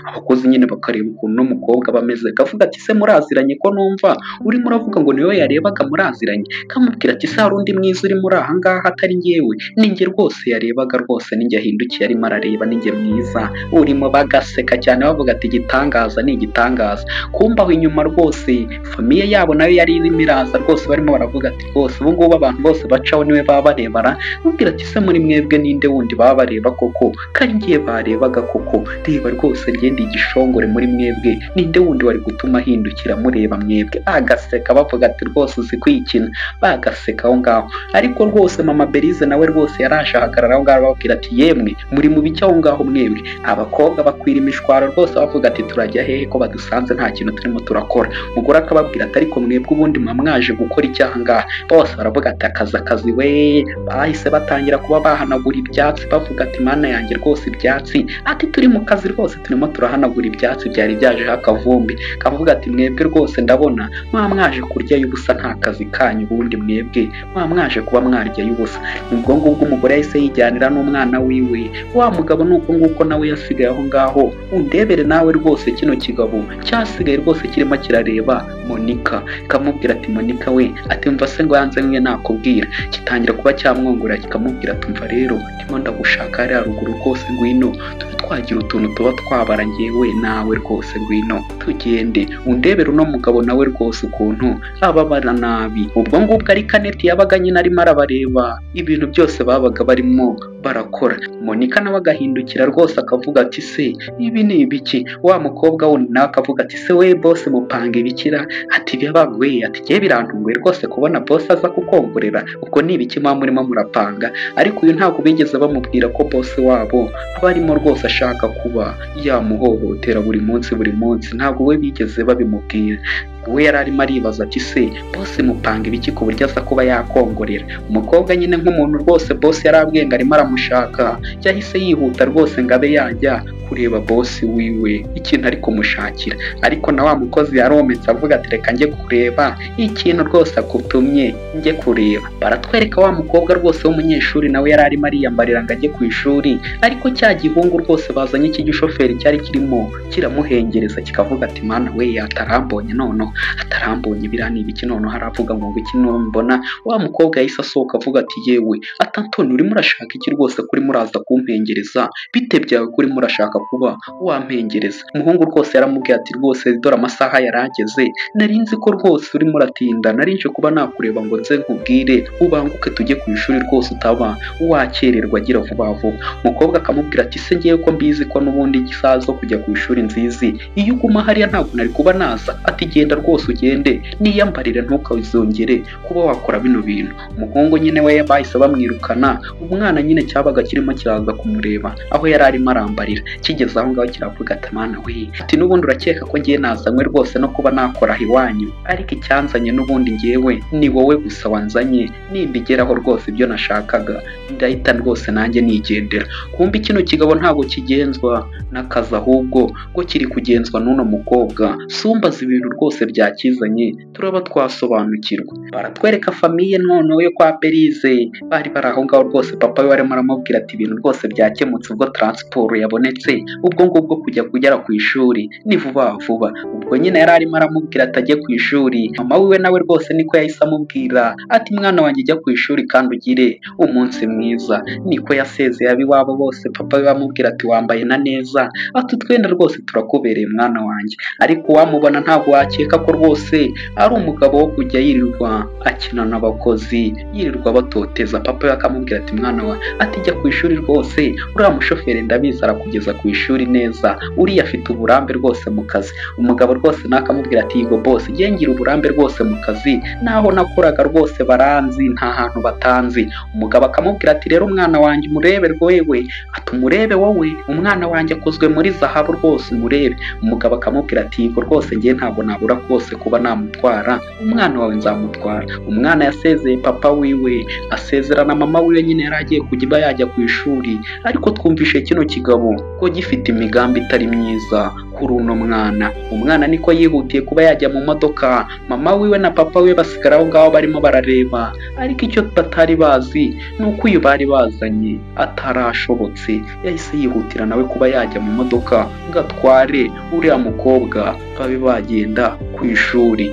Abakozi nyine bakareba ukuntu n'umukobwa bameze, akavuga ati se muraziranye ko numva urimo uravuga ngo niwe yarebaga muraziranye? Kamubwira ati se hari undi mwiza uri muri aha ngaha atari njyewe? Ninjye rwose yarebaga rwose, ninjye ahindukiye arimo arareba, ninjye mwiza urimo. Bagaseka cyane bavuga ati igitangaza ni igitangaza. Kumba aho inyuma rwose famiye yabo nayo yari irimo iraza rwose, barimo baravuga ati rwose ubu ngubu abantu bose bacaho niwe baba barebara. Mubwira ati se muri mwebwe ninde wundi baba bareba koko? Kari ngiye barebaga koko, reba rwose ngende igishongore muri mwebwe, ninde wundi wari gutuma ahindukira mureba mwebwe? Agaseka bavuga ati rwose uzi kwikina, bagaseka aho ngaho. Ariko rwose mama Belize nawe rwose yaraje ahagarara aho ngaho ababwira ati yemwe muri mu bicyo aho ngaho mwebwe abakobwa bakwira imishwaro rwose bavuga ati turajya hehe ko badusanze nta kintu turimo turakora. Umugore akababwira ati ariko mwebwe ubundi mwaje gukora icyaha ngaha. Bose baravuga ati akazi we. Bahise batangira kuba bahanagura ibyatsi bavuga ati mana yanjye rwose ibyatsi, ati turi mu kazi rwose turimo turahanagura ibyatsi byari byajeho akavumbi. Kavuga ati mwebwe rwose ndabona mwaje kurya y'ubusa nta kazi kanyu, ubundi mwebwe mwaje kuba mwarya y'ubusa. Ubwo ngubwo umugore yahise yijyanira n'umwana wiwe. Wa mugabo nuko nguko nawe yasigaye aho ngaho. Undebere nawe rwose kino kigabo cyasigaye rwose kirimo kirareba Monika. Kamubwira ati Monika we, ati mva se ngo yanze mwe nakubwira. Kitangira kuba cyamwongora kikamubwira ati mva rero ndimo ndagushaka hariya ruguru rwose ngwino twagira utuntu tuba twabara njyewe nawe rwose ngwino tugende. Undebere uno mugabo nawe rwose ukuntu ababara nabi. Ubwo ngubwo ari Kaneti yabaga nyine arimo arabareba ibintu byose babaga barimo barakora. Monika nawe agahindukira rwose akavuga ati se ibi ni ibiki? Wa mukobwa wundi nawe akavuga ati se we bose mupanga ibikira? Ati byabagwe, ati giye birantunguye rwose kubona bose aza kukongorera. Ubwo ni ibiki mwa murimo murapanga? Ariko uyu ntabwo bigeze bamubwira ko bose wabo barimo rwose ashaka kuba yamuhohotera buri munsi. Ntabwo we bigeze babimubwira. We yari arimo aribaza ati se bose mupanga ibiki ku buryo aza kuba yakongorera? Umukobwa nyine nk'umuntu rwose bose yari abwenga arimo aramushaka, yahise yihuta rwose ngo abe yajya kureba bosi wiwe ikintu ari kumushakira. Ariko na wa mukozi yarometse avuga ati reka njye kureba ikintu rwose akutumye njye kureba. Baratwereka wa mukobwa rwose w'umunyeshuri nawe yari arimo ariyambarira ngo ajye ku ishuri, ariko cya gihungu rwose bazanye cy'igishoferi cyari kirimo kiramuhengereza kikavuga ati mana we yatarambonye noneho atarambonye biriya ni ibiki noneho haravuga ngo iki mbona. Wa mukobwa yahise asohoka avuga ati yewe atantoni urimo urashaka iki rwose kuri muraza kumpengereza? Bite byawe kuri murashaka kuba wampengereza? Umuhungu rwose yaramubwiye ati rwose dore amasaha yarageze, nari nzi ko rwose urimo uratinda, nari nje kuba nakureba ngo nze nkubwire ubanguke tujye ku ishuri rwose utaba wakererwa, agira vuba vuba. Umukobwa akamubwira ati se ngewe ko mbizi ko n'ubundi isaha zo kujya ku ishuri nzizi, iyo uguma hariya ntabwo nari kuba naza. Ati genda rwose ugende niyambarire ntukazongere kuba wakora bino bintu. Umuhungu nyine we bahise bamwirukana. Umwana nyine cyabaga kirimo kiraza kumureba aho yari arimo arambarira. Kigeze aho ngaho kiravuga ati mana we, ati n'ubundi urakeka ko ngiye nazanywe rwose no kuba nakora iwanyu? Ariko icyanzanye n'ubundi ngewe ni wowe gusa wanzanye, nimbigeraho rwose ibyo nashakaga ndahita rwose nanjye nigendera. Kumbe kino kigabo ntabwo kigenzwa n'akazi ahubwo ngo kiri kugenzwa n'uno mukobwa. Sumbaza ibintu rwose byakizanye turaba twasobanukirwa. Baratwereka famiye noneho yo kwa Berize bari bari aho ngaho rwose. Papa we warimo aramubwira ati ibintu rwose byakemutse ubwo transport yabonetse, ubwo ngubwo kugera ku ishuri ni vuba vuba. Ubwo nyine yari arimo aramubwira ati ajye ku ishuri. Mama wiwe nawe rwose niko yahise amubwira ati mwana wanjye jya ku ishuri kandi ugire umunsi mwiza. Niko yasezeye abiwabo bose. Papa we bamubwira ati wambaye na neza, ati utwenda rwose turakubereye mwana wanjye. Ariko wamubona ntabwo wakeka ko rwose ari umugabo wo kujya yirirwa akina n'abakozi, yirirwa batoteza. Papa we akamubwira ati mwana wa, ati jya ku ishuri rwose, uriya mushoferi ndabizi arakugeza ku ishuri neza, uriya afite uburambe rwose mu kazi. Umugabo rwose nakamubwira ati yego boss ngiye ngira uburambe rwose mu kazi, naho nakoraga rwose baranzi nta hantu batanzi. Umugabo akamubwira ati rero umwana wanjye umurebe rwewe, ati umurebe wowe, umwana wanjye akozwe muri zahabu rwose umurebe. Umugabo akamubwira ati yego rwose ngiye ntabwo nabura rwose kuba namutwara, umwana wawe nzamutwara. Umwana yasezeye papa wiwe, asezerana mama wiwe nyine yari agiye kujya yajya ku ishuri. Ariko twumvishe kino kigabo ko gifite imigambi itari myiza kuri uno mwana. Umwana niko yihutiye kuba yajya mu modoka, mama wiwe na papa we basigara aho ngaho barimo barareba. Ariko icyo batari bazi ni uko uyu bari bazanye atarashobotse. Yahise yihutira nawe kuba yajya mu modoka ngo atware uriya mukobwa babe bagenda ku ishuri.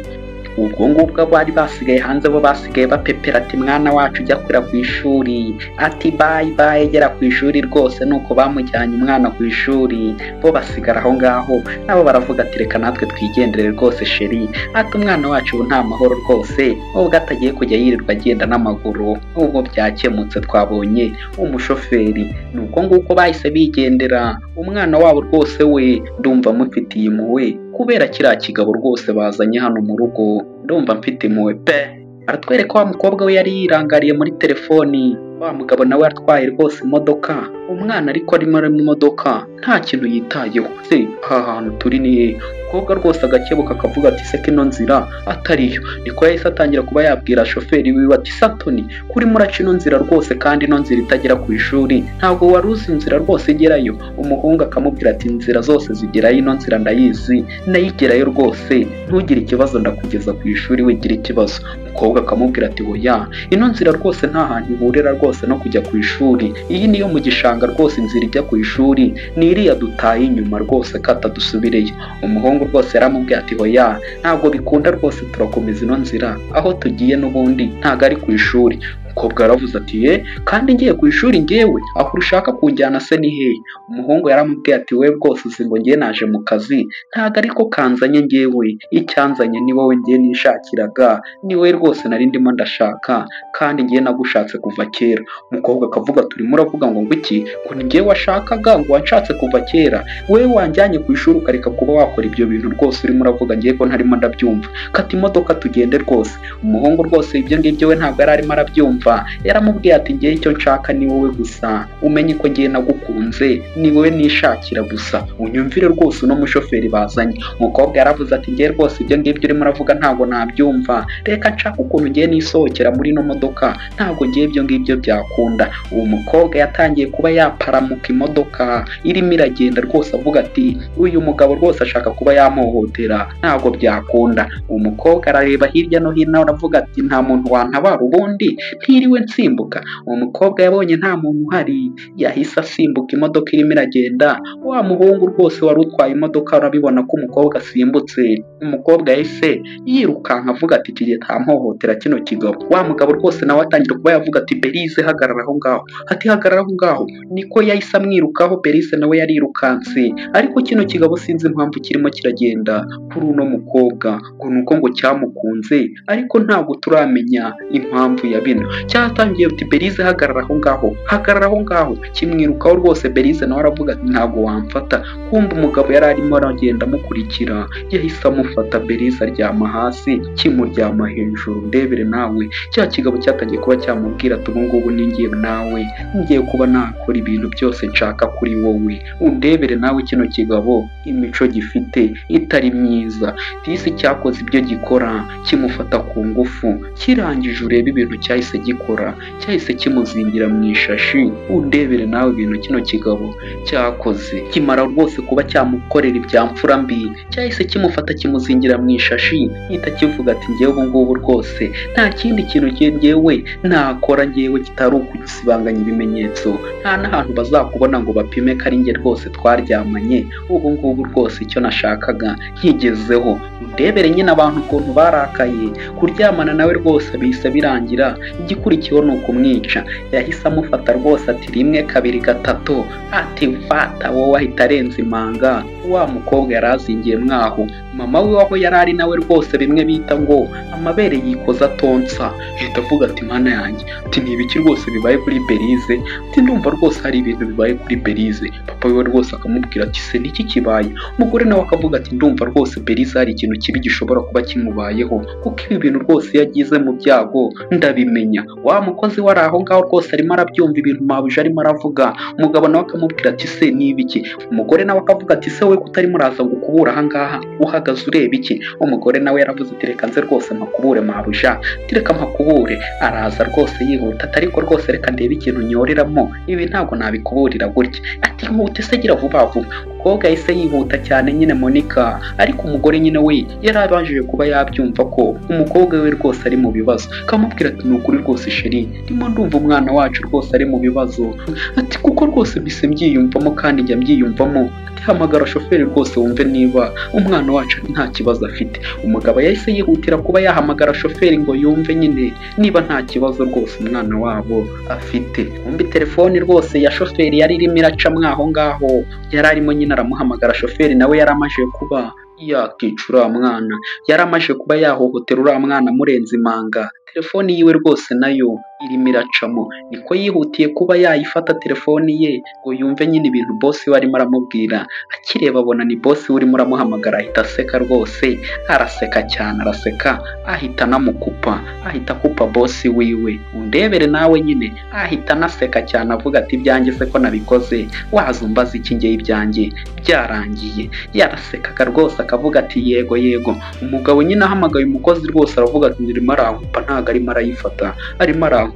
Ubwo ngubwo bari basigaye hanze bo basigaye bapepera ati mwana wacu ujya kura ku ishuri, ati bye bye gera ku ishuri rwose. Nuko bamujyanye umwana ku ishuri, bo basigara aho ngaho nabo baravuga ati reka natwe twigendere rwose sheri, ati umwana wacu ubu nta mahoro rwose, ubwo atagiye kujya yirirwa agenda n'amaguru, ubwo byakemutse twabonye umushoferi. Nuko nguko bahise bigendera. Umwana wabo rwose we ndumva mufitiye impuhwe kubera kiriya kigabo rwose bazanye hano mu rugo, ndumva mfite impuhwe pe. Aratwereka wa mukobwa we yari yirangariye muri telefoni wa mugabo nawe atwaye rwose imodoka, umwana ariko arimo mu modoka nta kintu yitayeho. Se aha hantu turi ni hehe? Umukobwa rwose agakebuka akavuga ati se ko ino nzira atariyo. Niko yahise atangira kuba yabwira shoferi wiwe ati Satoni, kuri muraca ino nzira rwose kandi ino nzira itagera ku ishuri, ntabwo wari uzi inzira rwose igerayo? Umuhungu akamubwira ati inzira zose zigerayo, ino nzira ndayizi nayigerayo rwose, ntugire ikibazo ndakugeza ku ishuri wigira ikibazo. Umukobwa akamubwira ati oya, ino nzira rwose nta hantu ihurira rwose no kujya ku ishuri, iyi niyo mu gishanga rwose inzira ijya ku ishuri ni iriya dutaye inyuma rwose kata dusubireyo. Umuhungu rwose yaramubwiye ati oya, ntabwo bikunda rwose, turakomeza ino nzira, aho tugiye n'ubundi ntabwo ari ku ishuri. Umukobwa yaravuze ati ye, kandi ngiye ku ishuri ngewe, aho ushaka kunjyana se ni hehe? Umuhungu yaramubwiye ati we rwose uzi ngo ngiye naje mu kazi, ntabwo ariko kanzanye ngewe, icyanzanye ni wowe ngiye nishakiraga, ni we rwose nari ndimo ndashaka, kandi ngiye nagushatse kuva kera. Umukobwa akavuga ati urimo uravuga ngo iki? Ngo ni ngewe washakaga, ngo wanshatse kuva kera? Wowe wanjyanye ku ishuri ukareka kuba wakora ibyo bintu rwose urimo uravuga ngiye ko ntarimo ndabyumva, kata imodoka tugende rwose. Umuhungu rwose ibyo ngibyo we ntabwo yari arimo arabyumva, yaramubwiye ati ngiye icyo nshaka ni wowe gusa, umenye ko ngiye nagukunze, ni wowe nishakira gusa, unyumvire rwose uno mushoferi bazanye. Umukobwa yaravuze ati ngiye rwose ibyo ngibyo urimo uravuga ntabwo nabyumva, reka nshaka ukuntu ngiye nisohokera muri ino modoka, ntabwo ngiye ibyo ngibyo byakunda. Uwo mukobwa yatangiye kuba yaparamuka imodoka irimo iragenda rwose avuga ati uyu mugabo rwose ashaka kuba yamuhohotera, ntabwo byakunda. Uwo mukobwa arareba hirya no hino aravuga ati nta muntu wantabara ubundi ntiriwe nsimbuka. Uwo mukobwa yabonye nta muntu uhari, yahise asimbuka imodoka irimo iragenda. Wa muhungu rwose wari utwaye imodoka urabibona ko umukobwa asimbutse, umukobwa yahise yirukanka avuga ati kigiye tamhohotera kino kigabo. Wa mugabo rwose nawe atangira kuba yavuga ati Berize hagarara aho ngaho, ati hagarara aho ngaho. Niko yahise amwirukaho, Berize nawe yarirukanse, ariko kino kigabo sinzi impamvu kirimo kiragenda kuri uno mukobwa, ngo nuko ngo cyamukunze, ariko ntabwo turamenya impamvu ya bino. Cyatangiye ati Berize hagarara aho ngaho, hagarara aho ngaho, kimwirukaho rwose. Berize nawe aravuga ati ntabwo wamfata. Kumva umugabo yari arimo aragenda amukurikira, yahise amufata Berize aryama hasi, kimuryama hejuru. Ndebere nawe, cya kigabo cyatangiye kuba cyamubwira ati ubu ngubu ningiye nawe ngiye kuba nakora ibintu byose nshaka kuri wowe. Undebere nawe kino kigabo imico gifite itari myiza, disi cyakoze ibyo gikora, kimufata ku ngufu. Kirangije urebe ibintu cyahise gikora, cyahise kimuzingira mu ishashi. Undebere nawe ibintu kino kigabo cyakoze. Kimara rwose kuba cyamukorera ibya mfura mbi, cyahise kimufata kimuzingira mu ishashi, gihita kivuga ati ngewe ubu ngubu rwose nta kindi kintu ngewe nakora ngewe kitari ukusibanganya ibimenyetso, nta n'ahantu bazakubona ngo bapime ko ari nge rwose twaryamanye. Ubu ngubu rwose icyo nashakaga nkigezeho. Undebere nyine abantu ukuntu barakaye, kuryamana nawe rwose bihise birangira, igikurikiyeho ni ukumwica. Yahise amufata rwose ati rimwe kabiri gatatu, ati fata wowe, ahita arenza imanga. Wa mukobwa yari azingiye mwaho, mama we aho yari ari nawe rwose bimwe bita ngo amabere yikoza atonsa, ahita avuga ati mana yanjye, ati ni ibiki rwose bibaye kuri Berize? Ati ndumva rwose hari ibintu bibaye kuri Berize. Papa we rwose akamubwira ati se niki kibaye? Umugore nawe akavuga ati ndumva rwose Berize hari ikintu kibi gishobora kuba kimubayeho, kuko ibi bintu rwose iyo agize mu byago ndabimenya. Wa mukozi wari aho ngaho rwose arimo arabyumva ibintu mabuja arimo aravuga. Umugabo nawe akamubwira ati se ni ibiki? Umugore nawe akavuga ati se we kutarimo uraza ngo ukubura aha ngaha uhagaze ureba iki? Umugore nawe yaravuze ati reka nze rwose mpakubure mabuja, reka mpakubure. Araza rwose yihuta ati ariko rwose reka ndebe ikintu nyoreramo, ibi ntabwo nabikuburira gutya. Ati nkute se gira vuba vuba. Umukobwa yahise yihuta cyane nyine Monica, ariko umugore nyine we yari abashije kuba yabyumva ko umukobwa we rwose ari mu bibazo. Akamubwira ati ni ukuri rwose sheri, ndimo ndumva umwana wacu rwose ari mu bibazo. Ati kuko rwose mbise mbyiyumvamo kandi njya mbyiyumvamo. Ati hamagara shoferi rwose wumve niba umwana wacu nta kibazo afite. Umugabo yahise yihutira kuba yahamagara shoferi ngo yumve nyine niba nta kibazo rwose umwana wabo afite. Kumbi telefoni rwose ya shoferi yari irimo iraca mwaho ngaho, yari arimo nyine aramuhamagara. Shoferi nawe yari amaze kuba yakicura mwana, yari amaze kuba yahohotera uriya mwana amurenza imanga. Telefoni yiwe rwose nayo irimo iracamo, niko yihutiye kuba yayifata telefoni ye ngo yumve nyine ibintu bosi we arimo aramubwira. Akireba abona ni bosi we urimo uramuhamagara, ahita aseka rwose, araseka cyane araseka, ahita anamukupa, ahita akupa bosi wiwe. Undebere nawe nyine, ahita anaseka cyane avuga ati ibyanjye se ko nabikoze, wazumbaza iki ngewe ibyanjye byarangiye. Yarasekaga rwose akavuga ati yego yego. Umugabo nyine ahamagaye umukozi rwose aravuga ati ndimo arankupa, ntabwo arimo arayifata, arimo arankupa.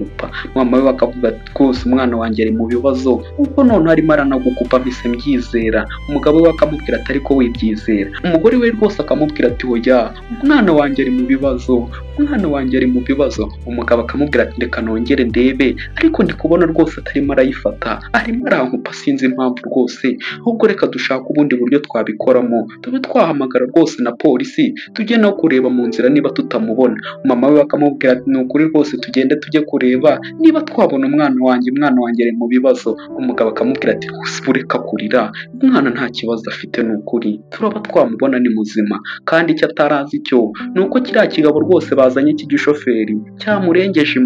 Mama we bakavuga ati rwose umwana wanjye ari mu bibazo, ubwo none arimo aranagukupa mpise mbyizera. Umugabo we akamubwira ati ariko wibyizera. Umugore we rwose akamubwira ati hoya, umwana wanjye ari mu bibazo, umwana wanjye ari mu bibazo. Umugabo akamubwira ati reka nongere ndebe, ariko ndi kubona rwose atarimo arayifata, arimo arankupa sinzi impamvu rwose, ahubwo reka dushaka ubundi buryo twabikoramo, tube twahamagara rwose na polisi tujye no kureba mu nzira niba tutamubona. Mama we akamubwira ati ni ukuri rwose tugende tujye kureba niba twabona umwana wanjye, umwana wanjye ari mu bibazo. Umugabo akamubwira ati ureka kurira, umwana nta kibazo afite, ni ukuri turaba twamubona ni muzima. Kandi icyo atarazi cyo ni uko kiriya kigabo rwose bazanye cy'igishoferi cyamurengeje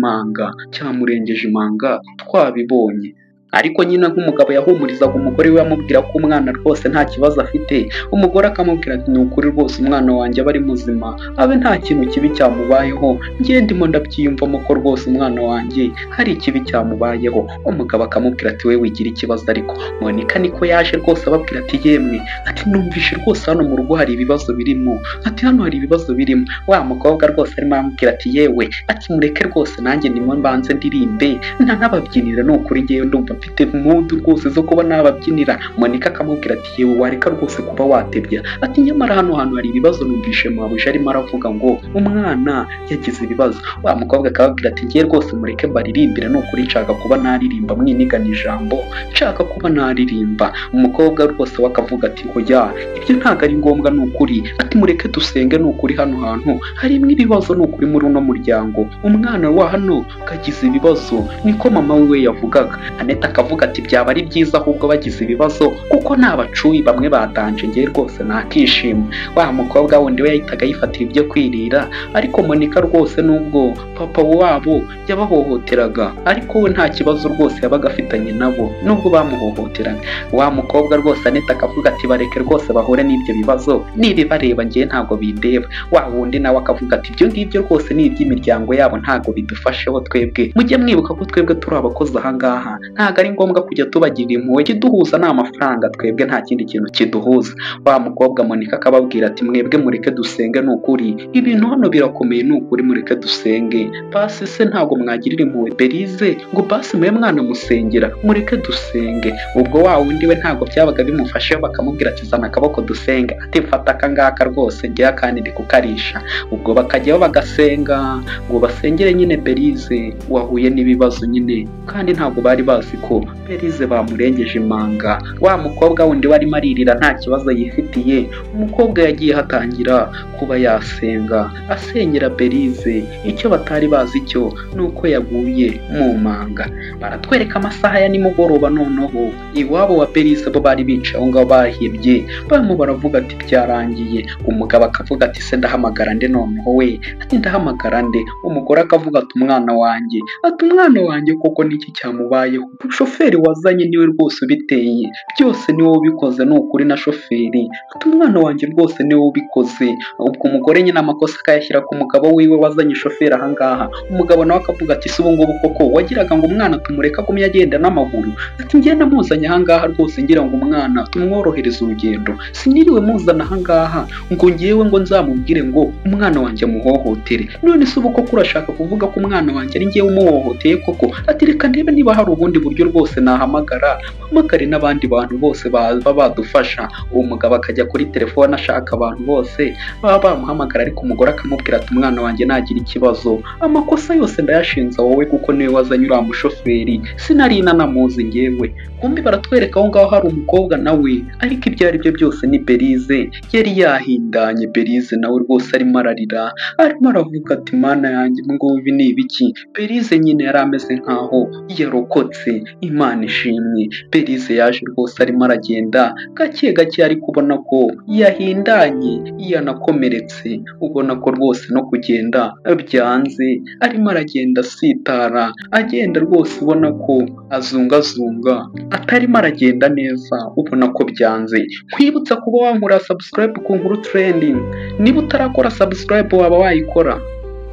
imanga twabibonye. Ariko nyine nk'umugabo yahumurizaga umugore we amubwira ko umwana rwose nta kibazo afite, umugore akamubwira ati ni ukuri rwose umwana wanjye aba ari muzima, abe nta kintu kibi cyamubayeho, njye ndimo ndabyiyumvamo ko rwose umwana wanjye hari ikibi cyamubayeho. Umugabo akamubwira ati we wigira ikibazo. Ariko Monika niko yaje rwose ababwira ati yemwe, ati numvishe rwose hano mu rugo hari ibibazo birimo, ati hano hari ibibazo birimo. Wa mukobwa rwose arimo aramubwira ati yewe, ati mureke rwose nanjye ndimo mbanze ndirimbe ntanababyinire, ni ukuri ngewe ndumva mfite mudu rwose zo kuba nababyinira. Monika akamubwira ati yewe wareka rwose kuba watebya, ati nyamara hano hantu hari ibibazo, numvishe mwabuja arimo aravuga ngo umwana yagize ibibazo. Wa mukobwa akababwira ati ngiye rwose mureke mbaririmbire, ni ukuri nshaka kuba naririmba, mwinigana ijambo, nshaka kuba naririmba. Umukobwa rwose we akavuga ati hoya, ibyo ntabwo ari ngombwa, ni ukuri, ati mureke dusenge, ni ukuri hano hantu harimo ibibazo, ni ukuri muri uno muryango umwana wa hano kagize ibibazo, niko mama we yavugaga. Aneta akavuga ati byaba ari byiza ahubwo bagize ibibazo kuko nta bacuyi bamwe badanje, ngewe rwose nakishima. Wa mukobwa wundi we yahitaga yifatira ibyo kwirira, ariko Monika rwose nubwo papa wabo yabahohoteraga ariko we nta kibazo rwose yabaga afitanye nabo nubwo bamuhohoteraga. Wa mukobwa rwose Aneta akavuga ati bareke rwose bahure n'ibyo bibazo, nibibareba ngewe ntabwo bindeba. Wa wundi nawe akavuga ati ibyo ngibyo rwose ni iby'imiryango yabo, ntabwo bidufasheho twebwe, mujye mwibuka ko twebwe turi abakozi ahangaha, ntabwo ari ngombwa kujya tubagirira impuhwe, kiduhuza ni amafaranga, twebwe nta kindi kintu kiduhuza. Wa mukobwa Monika akababwira ati mwebwe mureke dusenge, ni ukuri ibintu hano birakomeye, ni ukuri mureke dusenge. Basi se ntabwo mwagirira impuhwe Berize ngo basi mwe mwana musengera, mureke dusenge. Ubwo wa wundi we ntabwo byabaga bimufasheho, bakamubwira ati zana akaboko dusenge, ati mfata akangaka rwose ngewe kandi ndi kukarisha. Ubwo bakajyaho bagasenga ngo basengere nyine Berize wahuye n'ibibazo nyine, kandi ntabwo bari bazi ko Berize bamurengeje imanga. Wa mukobwa wundi warimo aririra nta kibazo yifitiye, umukobwa yagiye hatangira kuba yasenga asengera Berize. Icyo batari bazi cyo ni uko yaguye mu manga. Baratwereka amasaha ya nimugoroba, noneho iwabo wa Berize bo bari bicaye aho ngaho bahebye, barimo baravuga ati byarangiye. Umugabo akavuga ati se ndahamagara nde noneho we, ati ndahamagara nde. Umugore akavuga ati umwana wanjye, ati umwana wanjye koko niki cyamubayeho, shoferi wazanye niwe rwose ubiteye, byose niwe ubikoze, ni ukuri na shoferi, ati umwana wanjye rwose niwe ubikoze. Ubwo umugore nyine amakosa akayashyira ku mugabo wiwe wazanye shoferi ahangaha. Umugabo nawe akavuga ati se ubu ngubu koko wagiraga ngo umwana tumureka agumye agenda n'amaguru, ati ngenda muzanye ahangaha rwose ngira ngo umwana tumworohereze urugendo, siniriwe muzana ahangaha ngo ngewe ngo nzamubwire ngo umwana wanjye amuhohotere. None se ubu koko urashaka kuvuga ko umwana wanjye ari ngewe umuhohoteye koko? Ati reka ndebe niba hari ubundi buryo rwose nahamagara, mpamagare n'abandi bantu bose baba badufasha. Uwo mugabo akajya kuri telefone ashaka abantu bose baba bamuhamagara, ariko umugore akamubwira ati umwana wanjye nagira ikibazo, amakosa yose ndayashinza wowe kuko niwe wazanye uriya mushoferi, sinari nanamuzi ngewe. Kumbi baratwereka aho ngaho hari umukobwa nawe, ariko ibyo ari byo byose ni Berize yari yahindanye. Berize nawe rwose arimo ararira, arimo aravuga ati mana yanjye ngo ibi ni ibiki. Berize nyine yari ameze nkaho yarokotse, Imana ishimwe. Berize yaje rwose arimo aragenda gake gake, ari kubona ko yahindanye yanakomeretse, ubona ko rwose no kugenda byanze, arimo aragenda asitara, agenda rwose ubona ko azungazunga, atarimo aragenda neza, ubona ko byanze. Nkwibutsa kuba wankora subscribe ku Nkuru Trending. Niba utarakora subscribe waba wayikora,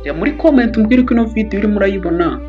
ya muri comment umbwire ko ino video urimo urayibona,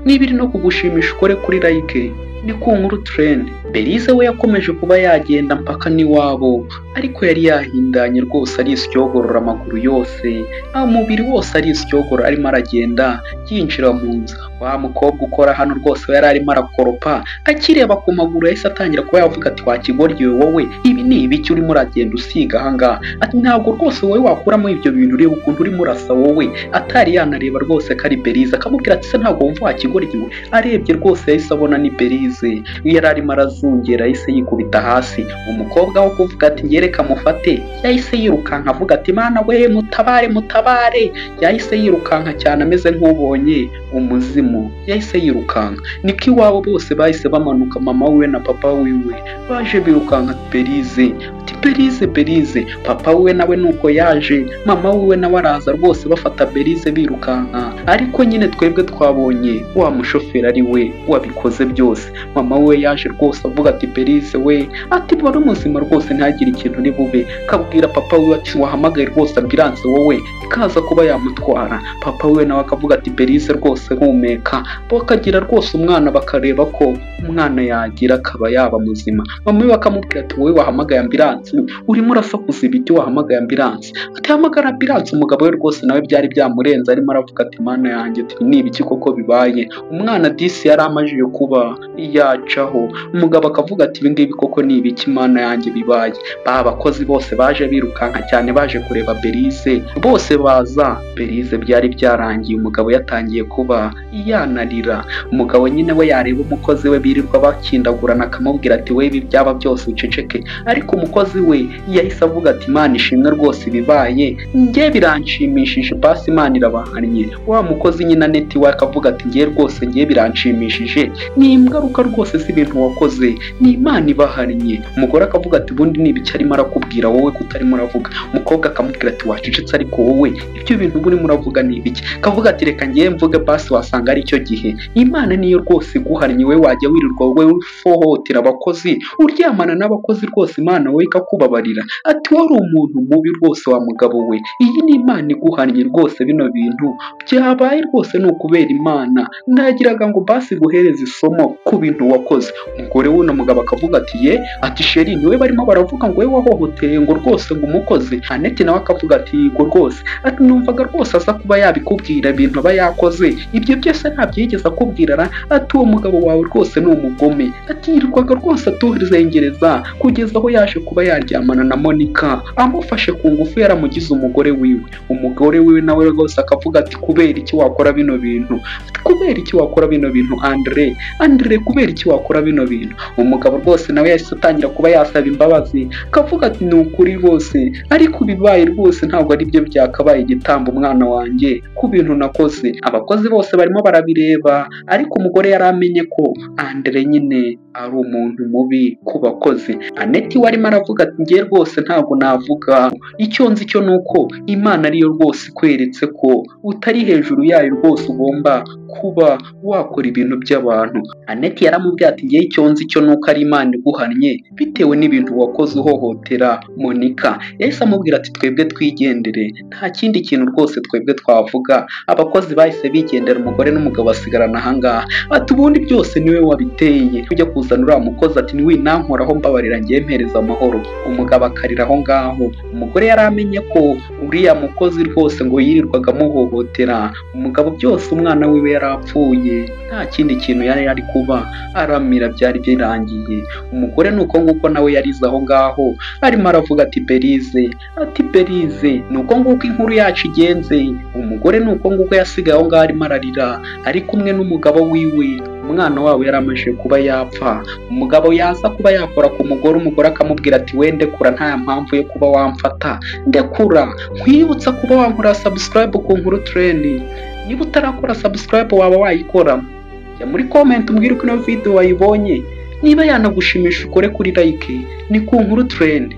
niba iri no kugushimisha ukore kuri like. Ni ku Nkuru Trend. Berize we yakomeje kuba yagenda mpaka n'iwabo, ariko yari yahindanye rwose, ari isyogorora amaguru yose, umubiri wose ari isyogorora, arimo aragenda yinjira mu nzu. Wa mukobwa ukora hano rwose yari arimo arakoropa, akireba ku maguru yahise atangira kuba yavuga ati wakigoryewe wowe, ibi ni ibiki urimo uragenda usiga ahangaha? Ati ntabwo rwose wowe wakuramo ibyo bintu, ureba ukuntu urimo urasa wowe. Atari yanareba rwose ko ari Berize, akamubwira ati se ntabwo wumva wakigoryewe? Arebye rwose yahise abona ni Berize, yari arimo arazungera, yahise yikubita hasi. Umukobwa wo kuvuga ati ngereka mufate, yahise yirukanka avuga ati mana we mutabare mutabare, yahise yirukanka cyane ameze nk'ubonye umuzimu, yahise yirukanka. Niko iwabo bose bahise bamanuka, mama we na papa wiwe baje birukanka Berize, ati Berize Berize. Papa we nawe nuko yaje, mama we nawe araza rwose bafata Berize birukanka, ariko nyine twebwe twabonye wa mushoferi ari we wabikoze byose. Mama we yaje rwose avuga ati Berize we, ati bari muzima rwose ntagire ikintu ni bube. Kabwira papa we ati wahamagaye rwose ambulance wowe ikaza kuba yamutwara. Papa we nawe akavuga ati Berize rwose humeka, bakagira rwose umwana bakareba ko umwana yagira akaba yaba muzima. Mama we bakamubwira ati wowe wahamagaye ambulance, urimo urasakuza ibiti, wahamagaye ambulance. Ati hamagara ambulance. Umugabo we rwose nawe byari byamurenze, arimo aravuga ati mana yanjye, ati ni ibiki koko bibaye? Umwana disi yari amajije kuba yacaho. Umugabo akavuga ati ibi ngibi koko ni ibiki mana yanjye bibaye? Ba bakozi bose baje birukanka cyane, baje kureba Berize, bose baza. Berize byari byarangiye, umugabo yatangiye kuba yanarira. Umugabo nyine we yareba umukozi we birirwa bakindagurana, akamubwira ati we ibi byaba byose uceceke. Ariko umukozi we yahise avuga ati Imana ishimwe rwose ibibaye, njye biranshimishije, basi Imana irabahannye. Wa mukozi nyine Aneti we akavuga ati njye rwose njye biranshimishije, ni ingaruka rwose z'ibintu wakoze, ni Imana ibahannye. Umugore akavuga ati ubundi ni ibiki arimo arakubwira wowe kutarimo uravuga? Umukobwa akamubwira ati wacecetse, ariko wowe ibyo bintu urimo uravuga ni ibiki? Akavuga ati reka njye mvuge basi wasanga ari cyo gihe. Imana niyo rwose iguhannye, we wajya wirirwa wowe ufohotera abakozi, uryamana n'abakozi rwose Imana we ikakubabarira. Ati wari umuntu mubi rwose wa mugabo we, iyi ni Imana iguhannye rwose, bino bintu byabaye rwose ni ukubera Imana, ndagiraga ngo basi guhereza isomo ku bintu wakoze. Umugore w'uno mugabo akavuga ati ye, ati sheri niwe barimo baravuga ngo we wahohoteye ngo rwose ngo umukozi? Aneti nawe akavuga ati yego rwose, ati numvaga rwose aza kuba yabikubwira ibintu aba yakoze, ibyo byose ntabyo yigeze akubwira. Ati uwo mugabo wawe rwose ni umugome, ati yirirwaga rwose atuzengereza kugeza aho yaje kuba yaryamana na Monica, amufashe ku ngufu, yaramugize umugore wiwe. Umugore wiwe nawe rwose akavuga ati kubera iki wakora bino bintu? Ati kubera iki wakora bino bintu Andre, kubera iki wakora bino bintu? Umugabo rwose nawe yahise atangira kuba yasaba imbabazi, akavuga ati ni ukuri rwose, ariko bibaye rwose ntabwo ari byo byakabaye igitambo umwana wanjye ku bintu nakoze. Abakozi bose barimo barabireba, ariko umugore yari amenye ko Andre nyine ari umuntu mubi ku bakozi. Aneti warimo aravuga ati ngiye rwose ntabwo navuga, icyo nzi cyo nuko Imana ariyo rwose ikweretse ko utari hejuru yayo rwose, ugomba kuba wakora ibintu by'abantu. Aneti yaramubwiye ati ngiye icyo nzi cyo nuko ari Imana iguhannye bitewe n'ibintu wakoze uhohotera Monica. Yahise amubwira ati twebwe twigendere, nta kindi kintu rwose twebwe twavuga. Abakozi bahise bigendera, umugore n'umugabo basigarana ahangaha. Ati ubundi byose niwe wabiteye, ujya kuzana uriya mukozi, ati niwe nankoraho mbabarira ngiye mpereza amahoro. Umugabo akarira aho ngaho. Umugore yari amenye ko uriya mukozi rwose ngo yirirwaga amuhohotera. Umugabo byose umwana wiwe yarapfuye, nta kindi kintu yari ari kuba aramira, byari birangiye. Umugore nuko nguko nawe yarize aho ngaho, arimo aravuga ati Berize, ati Berize nuko nguko inkuru yacu igenze. Umugore nuko nguko yasigaye aho ngaho arimo ararira, ari kumwe n'umugabo wiwe. Umwana wabo yaramajije kuba yapfa. Umugabo yaza kuba yakora ku mugore, umugore akamubwira ati wende kura, nta mpamvu yo kuba wamfata, ndekura. Nkwibutsa kuba wankora subscribe ku Nkuru Trending. Niba utarakora subscribe waba wayikora, jya muri comment umbwire uko ino video wayibonye, niba yanagushimisha ukore kuri like, ni ku nkuru trend.